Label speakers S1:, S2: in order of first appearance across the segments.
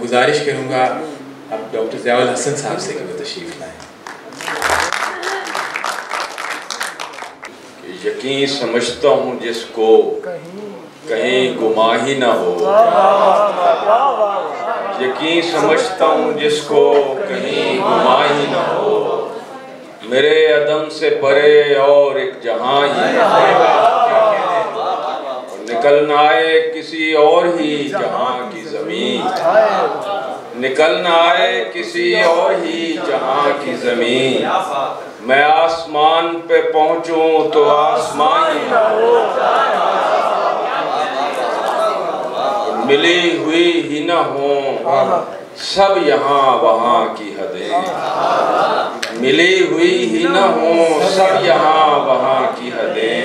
S1: गुजारिश करूँगा अब डॉक्टर ज़ियाउल हसन साहब से कि वो तशरीफ़ लाएँ।
S2: यकीन समझता हूँ जिसको कहीं गुमा ही ना हो, यकीन समझता हूँ जिसको कहीं गुमा ही ना हो, मेरे अदम से परे और एक जहां ही निकल न आए किसी और ही जहां की ज़मीन, निकल न आए किसी और ही जहां की ज़मीन, मैं आसमान पे पहुंचूं तो आसमान ही ना हो, मिली हुई ही न हो सब यहाँ वहाँ की हदें, मिली हुई ही न हो सब यहाँ वहाँ की हदें,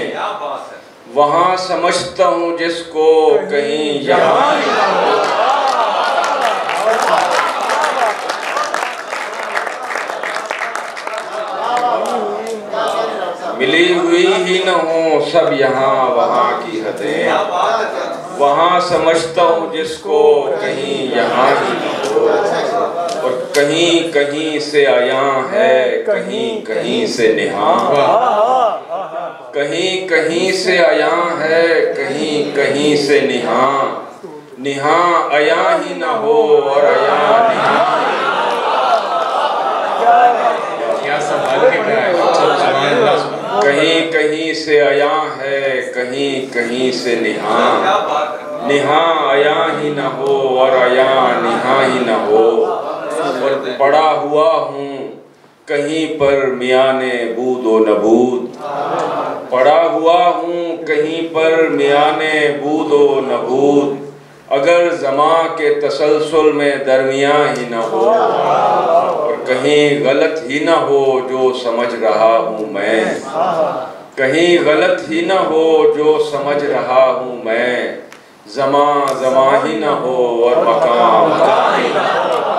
S2: वहाँ समझता हूँ जिसको कहीं यहाँ ही न हो, मिली हुई ही न हो सब यहाँ वहाँ की हदें, वहाँ समझता हूँ जिसको कहीं यहाँ ही न हो, और कहीं कहीं से आया है कहीं कहीं से निहा, कहीं कहीं से आया है कहीं कहीं से निहा, निहा आया ही न हो और आया निहा, कहीं कहीं से आया है कहीं कहीं से निहा, निहा आया ही न हो और आया निहा ही न हो, और पड़ा हुआ हूँ कहीं पर मियाने बूद व नबूद, पड़ा हुआ हूँ कहीं पर मियाने बूद व नबूद, अगर ज़मा के तसलसल में दरमियाँ ही न हो, और कहीं गलत ही न हो जो समझ रहा हूँ मैं, कहीं गलत ही न हो जो समझ रहा हूँ मैं, ज़मा ज़मा ही न हो और मकाम मकाम ही न हो।